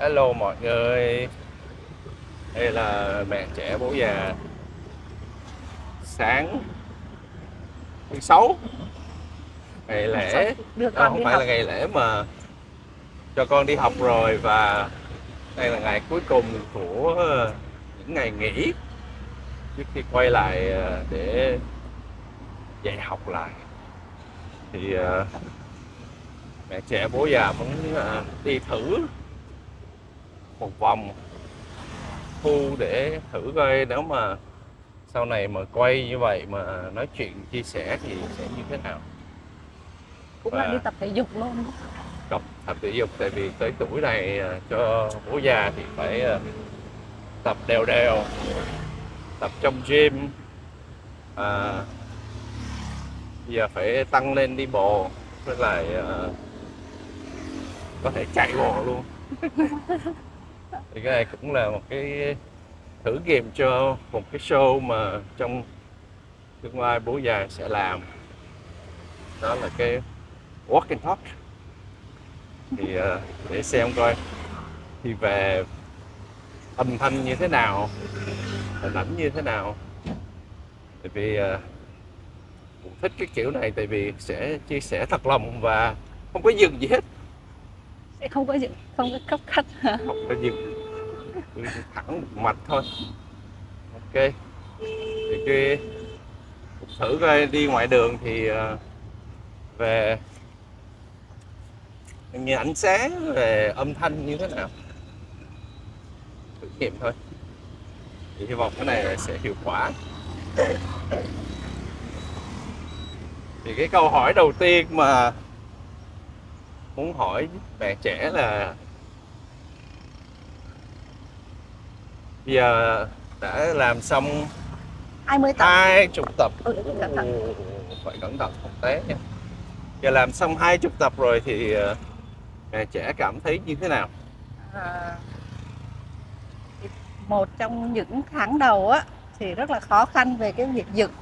Hello mọi người, đây là mẹ trẻ bố già. Sáng thứ sáu, ngày Sao lễ. đưa Đó, con không đi phải là học? ngày lễ mà cho con đi học rồi, và đây là ngày cuối cùng của những ngày nghỉ trước khi quay lại để dạy học lại. Thì mẹ trẻ bố già muốn đi thử một vòng khu để thử coi nếu mà sau này mà quay như vậy mà nói chuyện chia sẻ thì sẽ như thế nào. Cũng là đi Và tập thể dục luôn. tập thể dục, tại vì tới tuổi này cho bố già thì phải tập đều đều, tập trong gym, à, giờ phải tăng lên đi bộ, với lại có thể chạy bộ luôn. Thì cái này cũng là một cái thử nghiệm cho một cái show mà trong tương lai bố già sẽ làm, đó là cái walk and talk. Thì để xem coi thì về âm thanh như thế nào, hình ảnh như thế nào. Tại vì cũng thích cái kiểu này, tại vì sẽ chia sẻ thật lòng và không có dừng gì hết. Sẽ không có những không có cấp cắt. Không có dừng, cứ thẳng một mạch thôi. Ok, thì cái thử coi đi ngoài đường thì về như ánh sáng, về âm thanh như thế nào, thử nghiệm thôi. Thì hy vọng cái này sẽ hiệu quả. Thì cái câu hỏi đầu tiên mà muốn hỏi bạn trẻ là bây giờ đã làm xong 20 tập. 20 tập. Cẩn thận. Phải cẩn thận không té nha. Giờ làm xong 20 tập rồi thì bạn trẻ cảm thấy như thế nào? À, thì một trong những tháng đầu á thì rất là khó khăn về cái việc dựng.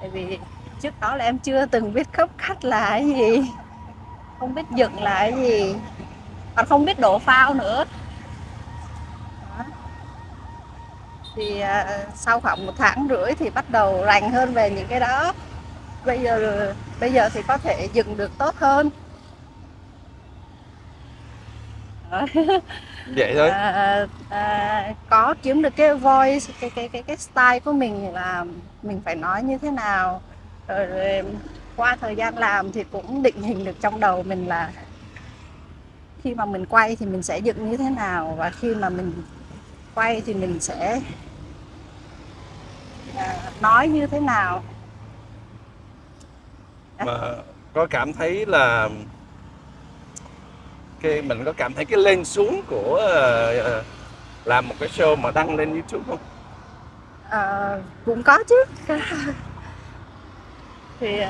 Tại vì trước đó là em chưa từng biết cấp cắt là cái gì, không biết dựng là cái gì, còn không biết đổ phao nữa. Đó. Thì sau khoảng 1 tháng rưỡi thì bắt đầu rành hơn về những cái đó. Bây giờ thì có thể dựng được tốt hơn. Đó. Vậy thôi. Có kiếm được cái voice, cái style của mình là mình phải nói như thế nào. Rồi qua thời gian làm thì cũng định hình được trong đầu mình là khi mà mình quay thì mình sẽ dựng như thế nào, và khi mà mình quay thì mình sẽ nói như thế nào. Đó. Mà có cảm thấy là mình có cảm thấy cái lên xuống của làm một cái show mà đăng lên YouTube không? Cũng có chứ. thì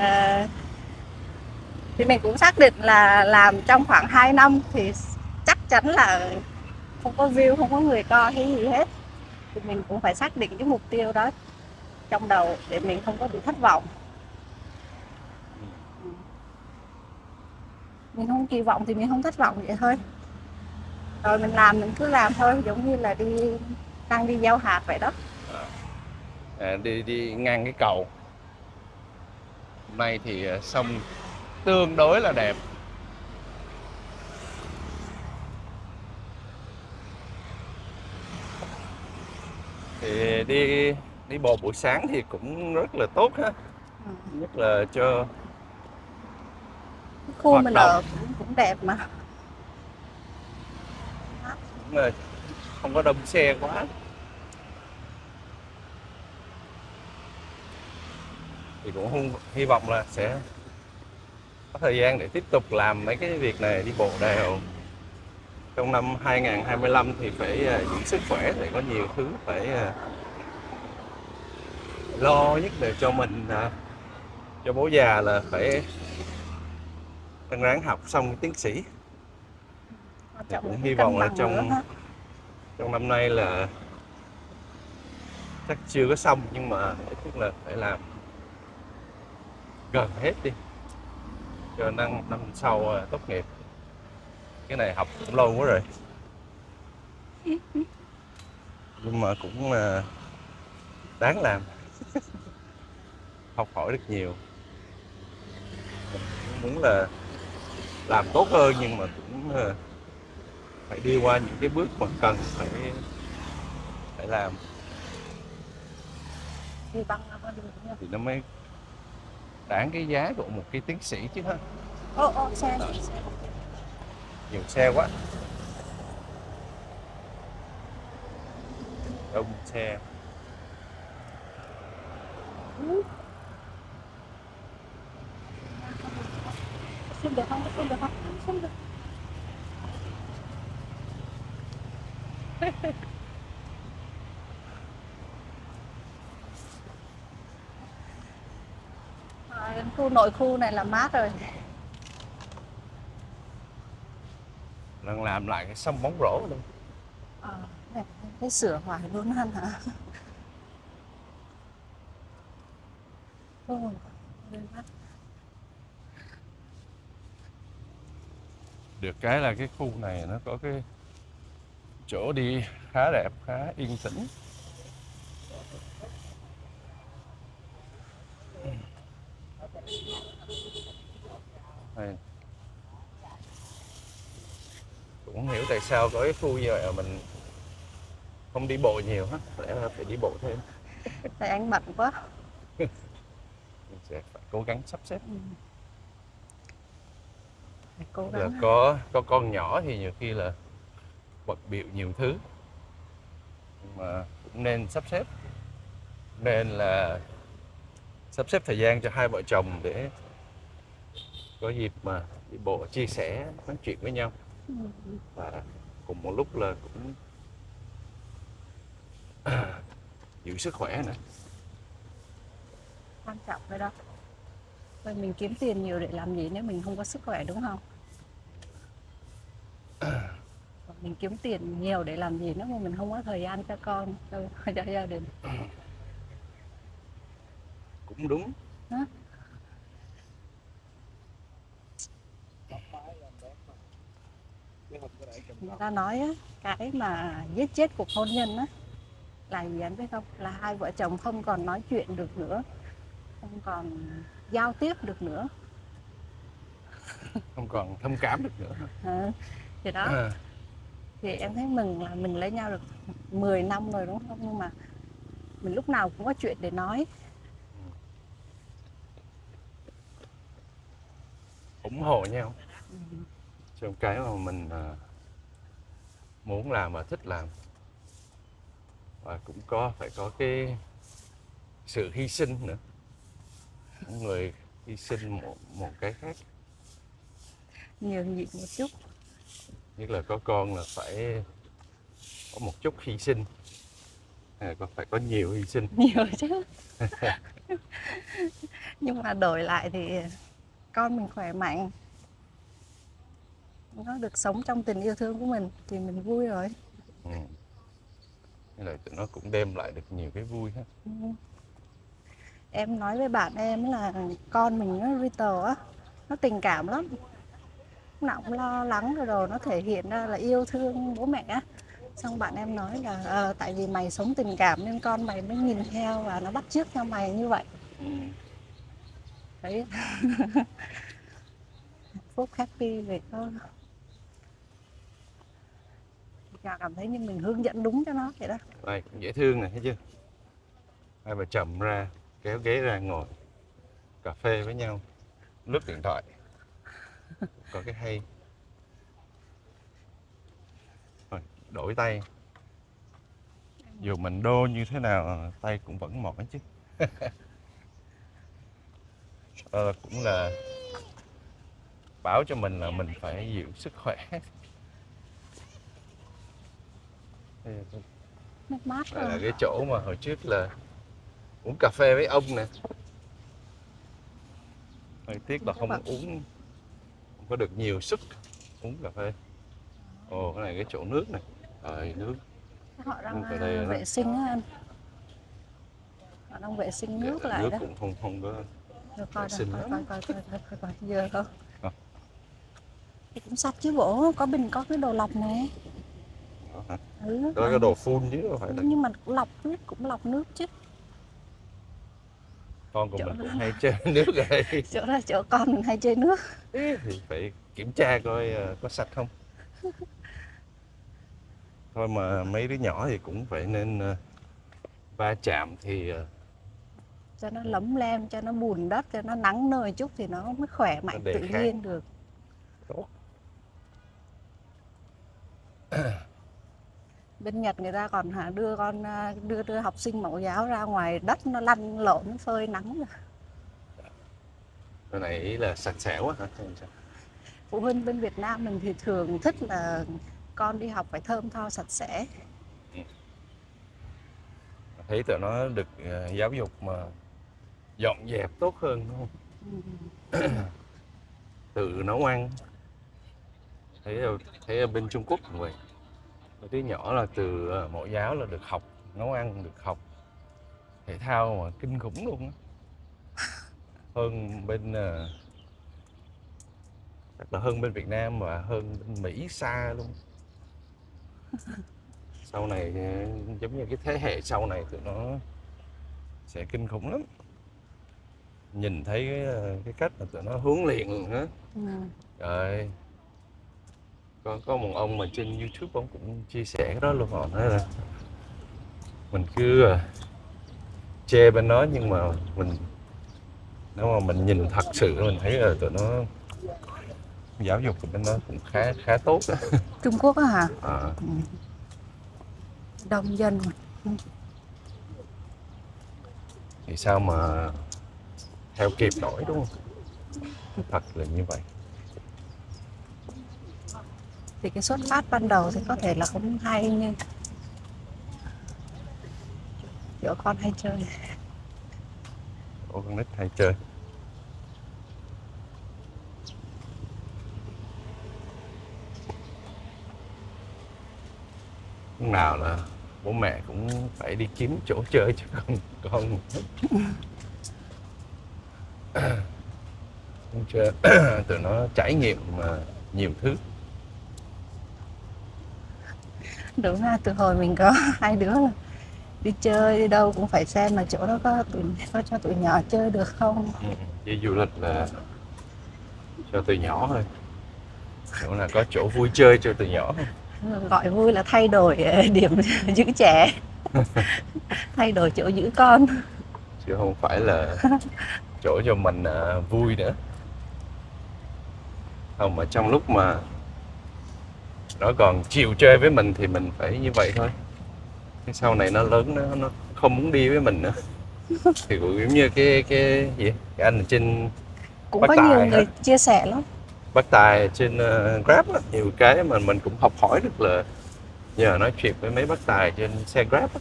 thì mình cũng xác định là làm trong khoảng 2 năm thì chắc chắn là không có view, không có người coi hay gì hết. Thì mình cũng phải xác định cái mục tiêu đó trong đầu để mình không có bị thất vọng. Mình không kỳ vọng thì mình không thất vọng, vậy thôi. Rồi mình làm, mình cứ làm thôi, giống như là đang đi gieo hạt vậy đó. Đi đi ngang cái cầu hôm nay thì sông tương đối là đẹp. Thì đi đi bộ buổi sáng thì cũng rất là tốt ha, nhất là cho Cái khu hoạt mình động, ở cũng đẹp mà. cũng là không có đông xe quá. Thì cũng không, hy vọng là sẽ có thời gian để tiếp tục làm mấy cái việc này, đi bộ đều. Trong năm 2025 thì phải giữ sức khỏe, thì có nhiều thứ phải lo nhất để cho mình, cho bố già là phải ráng học xong cái tiến sĩ. Quan Thì trọng là cũng cái hy cân vọng là bằng nữa trong ha. trong năm nay là chắc chưa có xong, nhưng mà nói chung là phải làm gần hết đi cho năm sau tốt nghiệp. Cái này học cũng lâu quá rồi. Nhưng mà cũng đáng làm, học hỏi được nhiều. Mình cũng muốn là làm tốt hơn, nhưng mà cũng phải đi qua những cái bước mà cần phải làm Đi băng là con đường nha. thì nó mới đáng cái giá của một cái tiến sĩ chứ ha. Ô xe. Nhiều xe quá, đông xe. Ừ. Xin được không? Xin được không? Xin được. Khu nội khu này là mát rồi. Đang làm lại cái sân bóng rổ luôn. Này, cái sửa hoài luôn hả? Ồ, lên mắt. Được cái là cái khu này nó có cái chỗ đi khá đẹp, khá yên tĩnh. Đây. Cũng không hiểu tại sao có cái khu như vậy mà mình không đi bộ nhiều hết, lẽ là phải đi bộ thêm. Tại anh bận quá. Mình sẽ phải cố gắng sắp xếp. Phải cố Là gắng. có con nhỏ thì nhiều khi là bận bịu nhiều thứ, nhưng mà cũng nên sắp xếp, nên là sắp xếp thời gian cho hai vợ chồng để có dịp mà đi bộ, chia sẻ, nói chuyện với nhau, và cùng một lúc là cũng giữ sức khỏe nữa. Quan trọng cái đó. Vậy mình kiếm tiền nhiều để làm gì nếu mình không có sức khỏe, đúng không? Mình kiếm tiền nhiều để làm gì nếu mà mình không có thời gian cho con, cho gia đình. Cũng đúng. Hả? Người ta nói á, cái mà giết chết cuộc hôn nhân á là gì anh biết không? Là hai vợ chồng không còn nói chuyện được nữa, không còn giao tiếp được nữa. Không còn thông cảm được nữa. Thì đó, thì em thấy mừng là mình lấy nhau được 10 năm rồi đúng không? Nhưng mà mình lúc nào cũng có chuyện để nói. Ủng hộ nhau trong cái mà mình muốn làm và thích làm, và cũng phải có cái sự hy sinh nữa. Mỗi người hy sinh một cái khác. Nhường nhịn một chút. Nhất là có con là phải có một chút hy sinh, phải có nhiều hy sinh. Nhiều chứ. Nhưng mà đổi lại thì con mình khỏe mạnh, nó được sống trong tình yêu thương của mình thì mình vui rồi. Nên là tụi nó cũng đem lại được nhiều cái vui hết. Em nói với bạn em là con mình nó Rita á, nó tình cảm lắm, lúc nào cũng lo lắng rồi nó thể hiện ra là yêu thương bố mẹ á. Xong bạn em nói là tại vì mày sống tình cảm nên con mày mới nhìn theo và nó bắt chước theo mày như vậy. Thấy phúc happy về con. Cảm thấy như mình hướng dẫn đúng cho nó vậy đó. Đây cũng dễ thương này, thấy chưa? Hai bà chồng ra, kéo ghế ra ngồi cà phê với nhau, lướt điện thoại, có cái hay. Rồi, đổi tay. Dù mình đô như thế nào, tay cũng vẫn mỏi chứ. Cũng là báo cho mình là mình phải giữ sức khỏe. Nước mát Đây là rồi. cái chỗ mà hồi trước là uống cà phê với ông nè. Hơi tiếc là không có được nhiều sức uống cà phê. Ồ, cái này cái chỗ nước này. Rồi nước. Họ đang Ở đây vệ sinh á anh. Họ đang vệ sinh nước lại nước đó. cũng không có Được coi, vệ sinh lắm. coi giờ không? Thì cũng sạch chứ bộ, có bình có cái đồ lọc này. Đó hả? Ừ, Đó là cái đồ phun chứ không phải là nhưng mà cũng lọc nước chứ. con của Chỗ mình đó, cũng hay chơi nước rồi. chỗ đó chỗ con mình hay chơi nước. Thì phải kiểm tra coi có sạch không. Thôi mà mấy đứa nhỏ thì cũng phải nên va chạm thì Cho nó lấm lem, cho nó bùn đất, cho nó nắng nôi chút thì nó mới khỏe nó mạnh đề tự kháng nhiên được. tốt. Bên Nhật người ta còn đưa đưa học sinh mẫu giáo ra ngoài đất nó lăn lộn nó phơi nắng rồi. Cái này ý là sạch sẽ quá hả? Hay sao? Phụ huynh bên Việt Nam mình thì thường thích là con đi học phải thơm tho sạch sẽ. Ừ. Thấy tụi nó được giáo dục mà dọn dẹp tốt hơn đúng không? Ừ. Tự nấu ăn. Thấy ở bên Trung Quốc cũng vậy. Mấy đứa nhỏ là từ mẫu giáo là được học nấu ăn, được học thể thao mà kinh khủng luôn á. Hơn bên chắc là hơn bên Việt Nam và hơn bên Mỹ xa luôn. Sau này giống như cái thế hệ sau này tụi nó sẽ kinh khủng lắm. Nhìn thấy cái cách mà tụi nó huấn luyện luôn á. Ừ. Trời, có một ông mà trên YouTube ông cũng chia sẻ cái đó luôn, họ nói là mình cứ chê bên đó nhưng mà nếu mà mình nhìn thật sự mình thấy là tụi nó giáo dục của bên đó cũng khá khá tốt đó. Trung Quốc á hả? À, Ừ. Đông dân mà. thì sao mà theo kịp nổi đúng không? Thật là như vậy. Thì cái xuất phát ban đầu thì có thể là không hay nhưng chỗ con hay chơi. Ủa, con nít hay chơi. Lúc nào là bố mẹ cũng phải đi kiếm chỗ chơi cho con con chơi tụi nó trải nghiệm mà nhiều thứ. Đúng là từ hồi mình có hai đứa là đi chơi đi đâu cũng phải xem là chỗ đó có cho tụi nhỏ chơi được không. Ừ, đi du lịch là cho tụi nhỏ thôi, chỗ là có chỗ vui chơi cho tụi nhỏ thôi. Gọi vui là thay đổi điểm giữ trẻ, thay đổi chỗ giữ con. Chứ không phải là chỗ cho mình vui nữa. Không, mà trong lúc mà nó còn chịu chơi với mình thì mình phải như vậy thôi. Cái sau này nó lớn nó không muốn đi với mình nữa thì cũng giống như cái gì cái anh ở trên Cũng Bắc có nhiều Tài người hả? chia sẻ lắm. Bắc Tài trên Grab á, nhiều cái mà mình cũng học hỏi được là nhờ nói chuyện với mấy bác tài trên xe Grab á.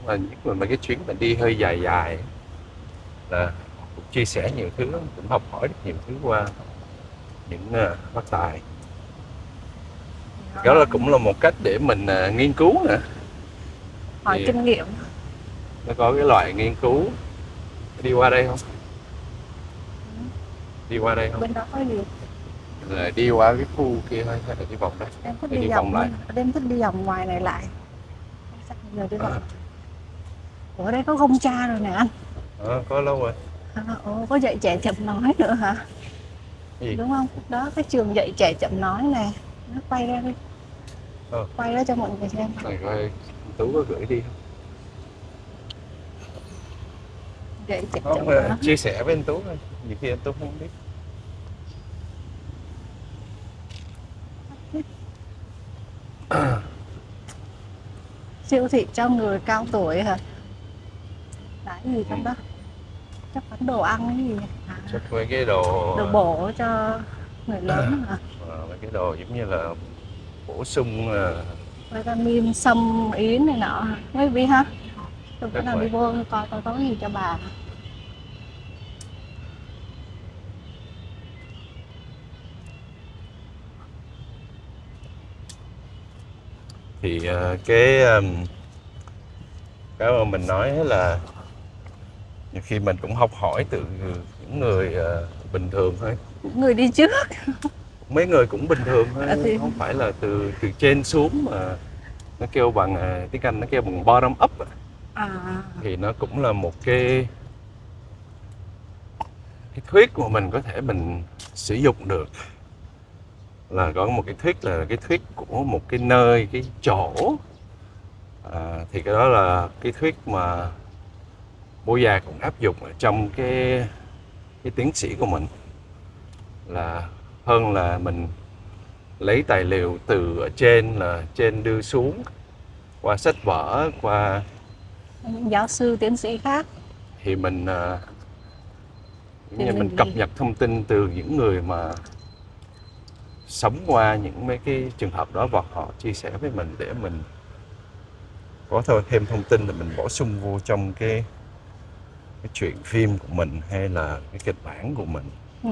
Mà nhất là mấy cái chuyến mình đi hơi dài dài là cũng chia sẻ nhiều thứ lắm, cũng học hỏi được nhiều thứ qua những bác tài. Đó là cũng là một cách để mình nghiên cứu nè. Hỏi Thì kinh nghiệm. nó có cái loại nghiên cứu đi qua đây không? Đi qua đây không? Bên đó có gì? Là đi qua cái khu kia thôi hay là đi vòng đây? Em thích Hay đi đi vòng lại? em thích đi vòng ngoài này lại. Chắc giờ đi vòng. Ủa đây có Gong Cha rồi nè anh. Có lâu rồi. Ồ, có dạy trẻ chậm nói nữa hả? Gì? Đúng không? Đó cái trường dạy trẻ chậm nói nè. Nó quay ra đi. Quay ra cho mọi người xem. Này coi Tú có gửi đi không? Dạy trẻ chậm Không, nói. chia sẻ với anh Tú thôi. Nhiều khi anh Tú không biết. Siêu thị cho người cao tuổi hả? Là cái gì trong đó? Chắc bán đồ ăn cái gì? Chắc mấy cái đồ Đồ bổ cho người lớn hả? mấy cái đồ giống như là bổ sung Vitamin, sâm, yến này nọ hả? Mấy vị ha? Tôi bữa nào vậy. đi vô coi có gì cho bà. Thì cái mà mình nói là nhiều khi mình cũng học hỏi từ những người bình thường thôi. Người đi trước. mấy người cũng bình thường thôi, Thì không phải là từ từ trên xuống mà nó kêu bằng tiếng Anh nó kêu bằng bottom up á. à Thì nó cũng là một cái thuyết mà mình có thể mình sử dụng được, là có một cái thuyết là cái thuyết của một cái nơi, cái chỗ. Thì cái đó là cái thuyết mà bố già cũng áp dụng ở trong cái tiến sĩ của mình, là hơn là mình lấy tài liệu từ ở trên, là trên đưa xuống qua sách vở, qua những giáo sư tiến sĩ khác thì mình thì như mình cập nhật thông tin từ những người mà sống qua những mấy cái trường hợp đó, và họ chia sẻ với mình để mình có thêm thông tin, là mình bổ sung vô trong cái chuyện phim của mình hay là cái kịch bản của mình. ừ.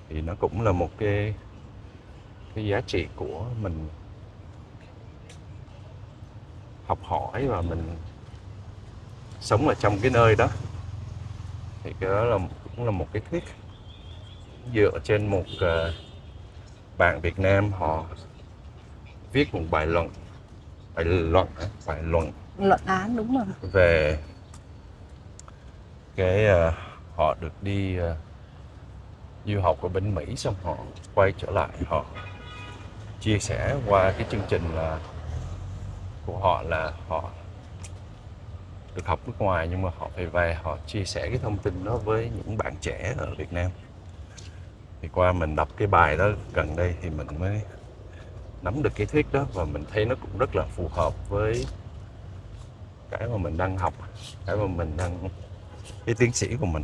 Thì nó cũng là một cái giá trị của mình học hỏi và mình sống ở trong cái nơi đó. Thì cái đó là cũng là một cái thuyết dựa trên một bạn Việt Nam họ viết một bài luận Luận án, đúng rồi. về cái họ được đi du học ở bên Mỹ, xong họ quay trở lại, họ chia sẻ qua cái chương trình là của họ, là họ được học nước ngoài nhưng mà họ phải về họ chia sẻ cái thông tin đó với những bạn trẻ ở Việt Nam. Thì qua mình đọc cái bài đó gần đây thì mình mới nắm được cái thuyết đó, và mình thấy nó cũng rất là phù hợp với cái mà mình đang học, cái mà mình đang cái tiến sĩ của mình,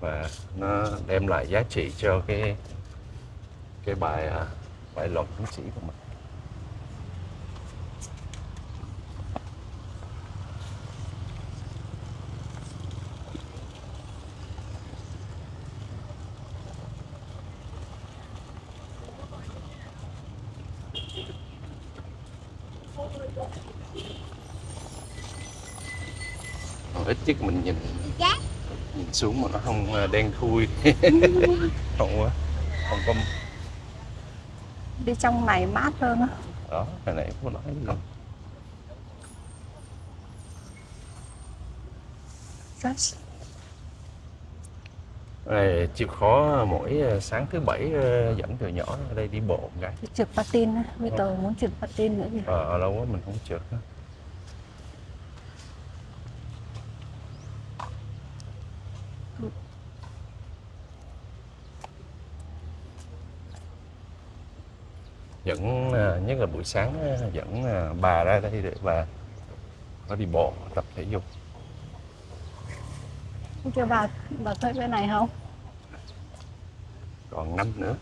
và nó đem lại giá trị cho cái bài luận tiến sĩ của mình. Ít nhất mình nhìn xuống mà nó không đen thui. không không có Đi trong này mát hơn á. đó. Hồi nãy có nói gì không? Rất Này chịu khó mỗi sáng thứ bảy dẫn từ nhỏ ở đây đi bộ một cái. trượt patin á, bây giờ muốn trượt patin nữa gì. Lâu quá mình không trượt nữa. Dẫn nhất là buổi sáng dẫn bà ra đây để bà có đi bộ tập thể dục. Không kêu bà thuê bên này không? Còn năm nữa.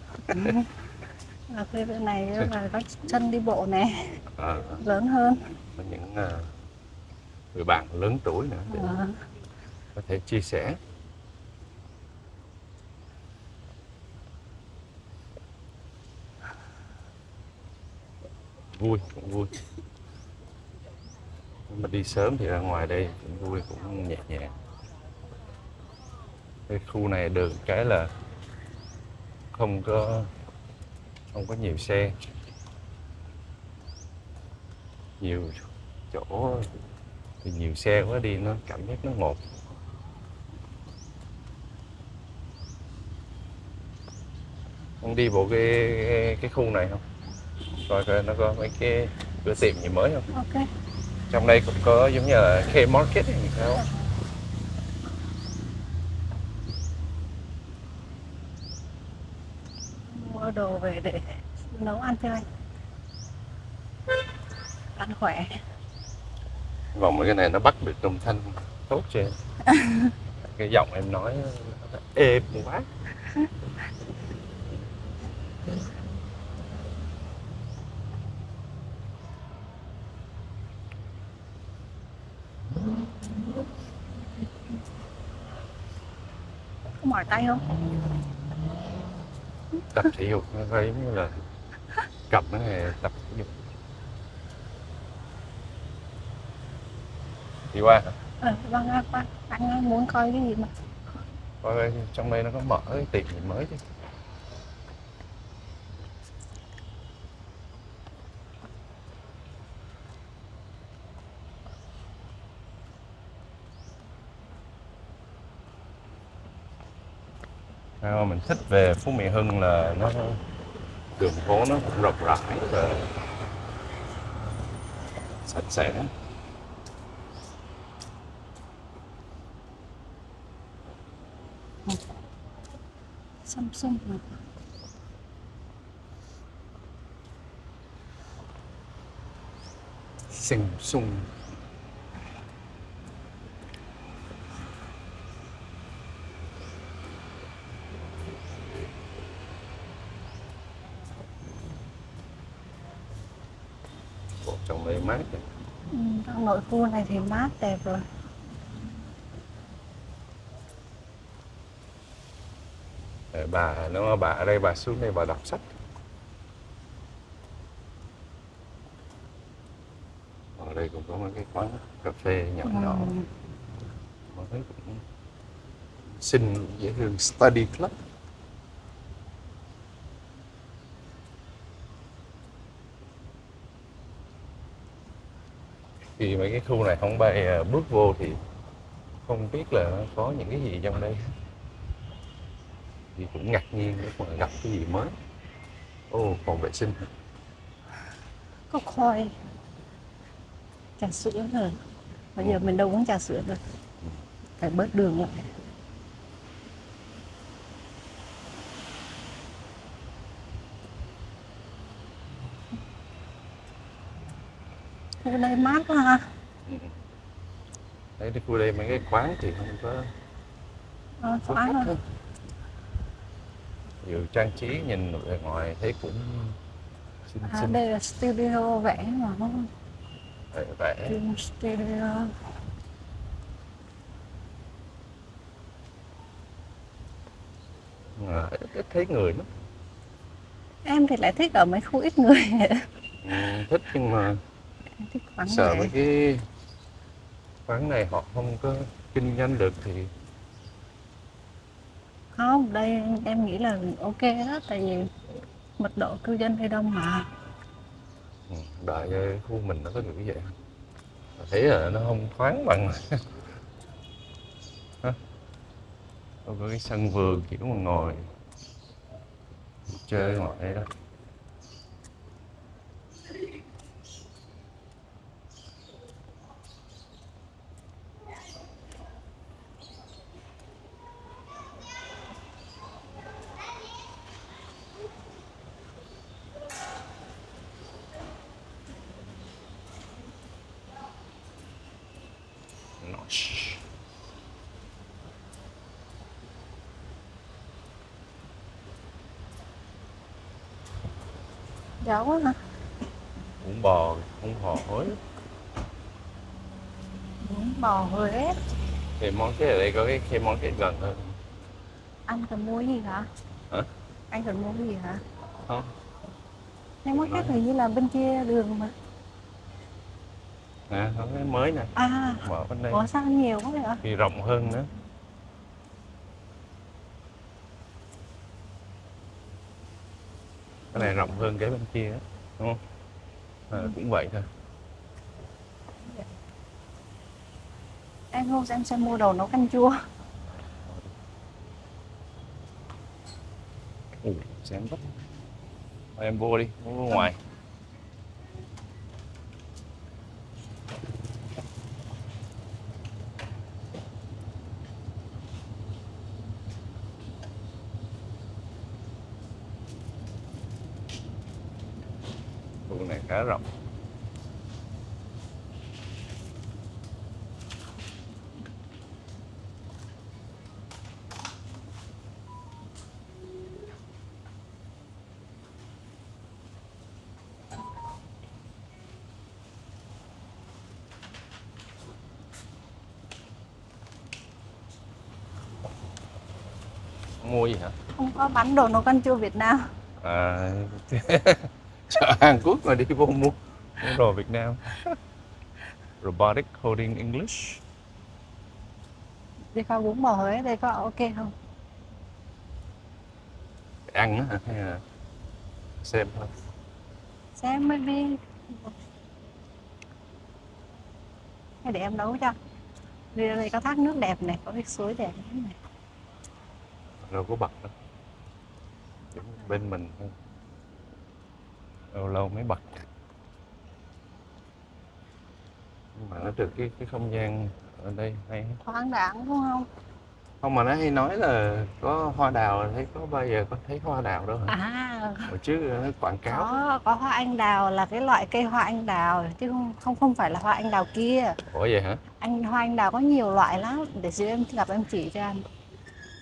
Bà thuê bên này và có chân đi bộ này À, lớn hơn. có những người bạn lớn tuổi nữa để có thể chia sẻ. Vui, cũng vui. Nếu mà đi sớm thì ra ngoài đây cũng vui, cũng nhẹ nhàng. Cái khu này được cái là không có nhiều xe, nhiều chỗ thì nhiều xe quá đi nó cảm giác nó ngột. Không đi bộ cái khu này không? Coi coi nó có mấy cái cửa tiệm gì mới không? Ok. Trong đây cũng có giống như là K-Market hay gì sao? Mua đồ về để nấu ăn cho anh. Ăn khỏe. Vòng cái này nó bắt được âm thanh tốt cho em. Cái giọng em nói nó êm quá. Có mỏi tay không? Tập thể dục nó phải giống như là cầm cái này tập thể dục. Đi qua hả? Vâng, anh muốn coi cái gì mà. Coi trong đây nó có mở cái tiệm gì mới chứ. Mình thích về Phú Mỹ Hưng là nó đường phố nó cũng rộng rãi và sạch sẽ. Samsung mà. Xinh xung. Bộ trong đây mát này. Trong nội khu này thì mát đẹp rồi. Bà nếu mà bà ở đây bà xuống đây bà đọc sách. Ở đây cũng có mấy cái quán cà phê nhỏ nhỏ. Mà thấy cũng xinh dễ thương. Study Club. Khi mấy cái khu này không bay bước vô thì không biết là nó có những cái gì trong đây. Thì cũng ngạc nhiên nếu mà gặp cái gì mới. Ồ, phòng vệ sinh. Có khoai, trà sữa rồi. Bây giờ mình đâu uống trà sữa được, phải bớt đường lại. Khu đây mát quá ha. Đấy, khu đây mấy cái quán thì không có Thoáng khách rồi. hơn. Dù trang trí nhìn ở ngoài thấy cũng xinh xinh. Đây là studio vẽ mà đúng không? Vẽ. Dream Studio. Ít thấy người lắm. Em thì lại thích ở mấy khu ít người. Thích nhưng mà Em thích vắng sợ vẻ. mấy cái quán này họ không có kinh doanh được thì Không, đây em nghĩ là ok đó, tại vì mật độ cư dân đây đông mà. đợi cho khu mình nó có được như vậy. Thấy là nó không thoáng bằng không có cái sân vườn kiểu mà ngồi chơi ngoài đây đó. Nice. Giáo quá hả? Bún bò, bún bò Huế. Bún bò Huế. Thì món cái ở đây có cái món cái gần hơn. Anh cần mua gì hả? Hả? Anh cần mua gì hả? Không. Nhưng mà khác hình như là bên kia đường mà. Nè, có cái mới nè. À, Mở bên đây. ủa sao nhiều quá vậy? Thì rộng hơn nữa. Cái này rộng hơn cái bên kia á, đúng không? Cũng vậy thôi. Em không, em sẽ mua đồ nấu canh chua. Sáng bắt. Em vô đi, vô ngoài. Khu này khá rộng. Mua gì hả? Không có bán đồ nấu canh chua Việt Nam. À, chợ Hàn Quốc mà đi vô mua đồ Việt Nam. Robotic Coding English. Đi qua bún bò Huế đây có ok không? Ăn á hả? Hay là xem thôi? Xem mới đi. Hay để em nấu cho. Đi ra đây có thác nước đẹp này, có cái suối đẹp này. đâu có bật đâu. Chỉ bên mình thôi. Lâu lâu mới bật. Nhưng mà nó được cái không gian ở đây hay. Thoáng đãng đúng không? Không, mà nó hay nói là có hoa đào, thấy có bao giờ có thấy hoa đào đâu hả? À, Hồi trước nó quảng cáo. có hoa anh đào là cái loại cây hoa anh đào chứ không phải là hoa anh đào kia. Ủa vậy hả? Hoa anh đào có nhiều loại lắm, để dưới em gặp em chỉ cho anh.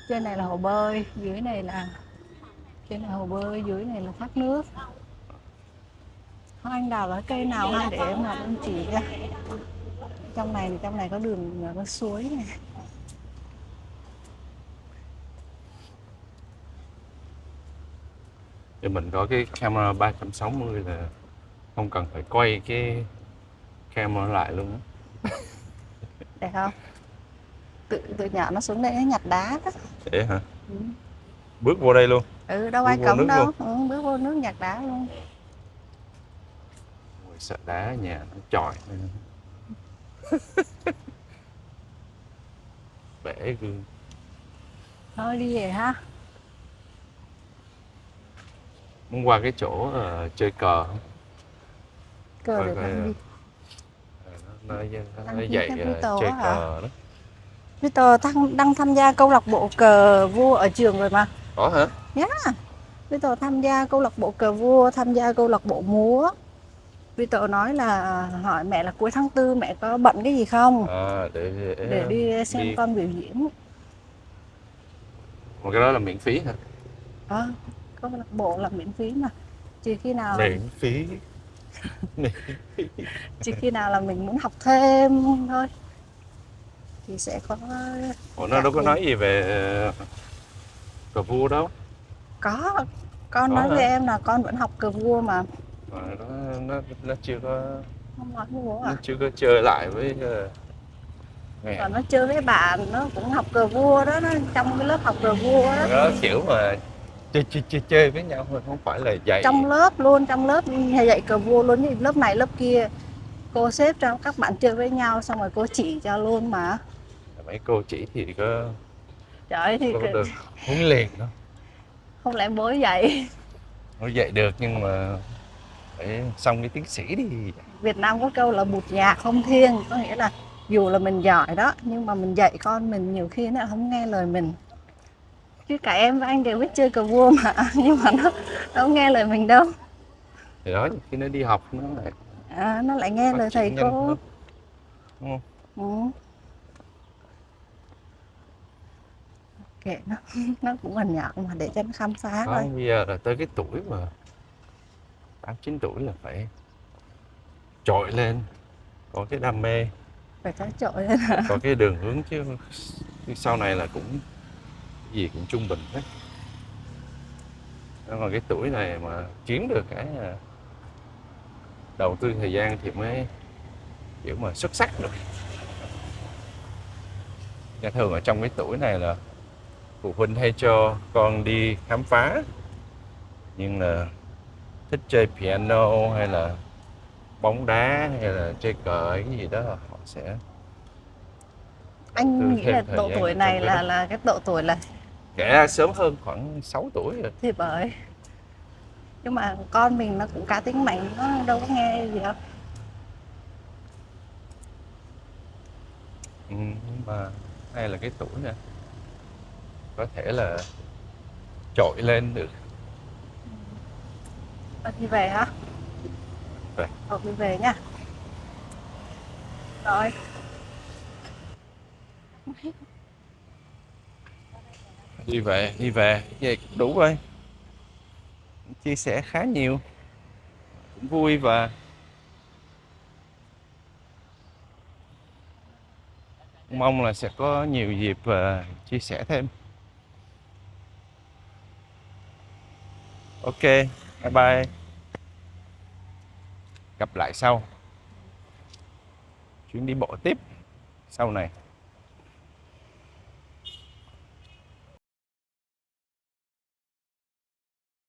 Trên này là hồ bơi, trên này hồ bơi, dưới này là thác nước. Hoa anh đào là cây nào ha, để em gặp em chỉ cho. Trong này có đường, có suối này. Thì mình có cái camera 360 là không cần phải quay cái camera lại luôn á. Để không? Tự nhỏ nó xuống đây nó nhặt đá đó. Để hả? Ừ. Bước vô đây luôn. Đâu Bước ai vô cấm nước đâu. luôn. Ừ, bước vô nước nhặt đá luôn. Ôi, sợ đá ở nhà nó chọi. Bể gương. Thôi đi về ha. Muốn qua cái chỗ chơi cờ không? Cờ để làm đi. Nó Đăng ký dạy cái Vito chơi á hả? cờ đó. Victor đang tham gia câu lạc bộ cờ vua ở trường rồi mà. Có hả? Victor tham gia câu lạc bộ cờ vua, tham gia câu lạc bộ múa. Victor nói là hỏi mẹ là cuối tháng 4 mẹ có bận cái gì không? Để đi xem con biểu diễn. Một cái đó là miễn phí hả? Câu lạc bộ là miễn phí mà. Chỉ khi nào Miễn phí. chỉ khi nào là mình muốn học thêm thôi thì sẽ có. Ủa, nó đâu có nói gì về cờ vua đâu. Có, con nói hả? với em là con vẫn học cờ vua mà. Mà nó chưa có, Không nói với bố nó à? chưa có chơi lại với mẹ. Còn nó chơi với bạn nó cũng học cờ vua đó, nó trong cái lớp học cờ vua đó. Đó kiểu mà chơi với nhau thôi, không phải là dạy. Trong lớp luôn, trong lớp dạy cờ vua luôn, như lớp này lớp kia cô xếp cho các bạn chơi với nhau xong rồi cô chỉ cho luôn mà. Mấy cô chỉ thì có Trời ơi thì được huấn luyện đâu. không lẽ bố dạy. Nó dạy được nhưng mà phải xong cái tiến sĩ đi. Việt Nam có câu là bụt già không thiêng, có nghĩa là dù là mình giỏi đó nhưng mà mình dạy con mình nhiều khi nó không nghe lời mình. Chứ cả em và anh đều biết chơi cờ vua mà nhưng mà nó không nghe lời mình đâu. Thì đó, khi nó đi học Nó lại nghe phát lời triển thầy nhanh cô. hơn. Đúng không? Ừ. Kệ nó cũng còn nhỏ mà để cho nó khám phá Đó, thôi. bây giờ là tới cái tuổi mà 8-9 tuổi là phải trội lên, có cái đam mê, Phải có trội lên hả? có cái đường hướng, chứ sau này là cũng gì cũng trung bình hết. Còn cái tuổi này mà kiếm được cái đầu tư thời gian thì mới kiểu mà xuất sắc được. Và thường ở trong cái tuổi này là phụ huynh hay cho con đi khám phá, nhưng là thích chơi piano hay là bóng đá hay là chơi cờ hay cái gì đó, họ sẽ Anh nghĩ là độ tuổi này trong cái là cái độ tuổi là kể ra sớm hơn khoảng 6 tuổi rồi. thì bởi. Nhưng mà con mình nó cũng cá tính mạnh, nó đâu có nghe gì đâu. Nhưng mà hay là cái tuổi nè, có thể là trội lên được. Đi về hả? Về. Đi về nha. Rồi. Đi về vậy cũng đủ rồi. Chia sẻ khá nhiều, cũng vui và mong là sẽ có nhiều dịp chia sẻ thêm. Ok, bye bye. Gặp lại sau. Chuyến đi bộ tiếp sau này.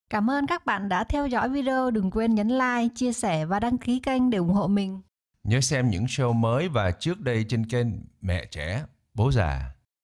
Cảm ơn các bạn đã theo dõi video. Đừng quên nhấn like, chia sẻ và đăng ký kênh để ủng hộ mình. Nhớ xem những show mới và trước đây trên kênh Mẹ Trẻ, Bố Già.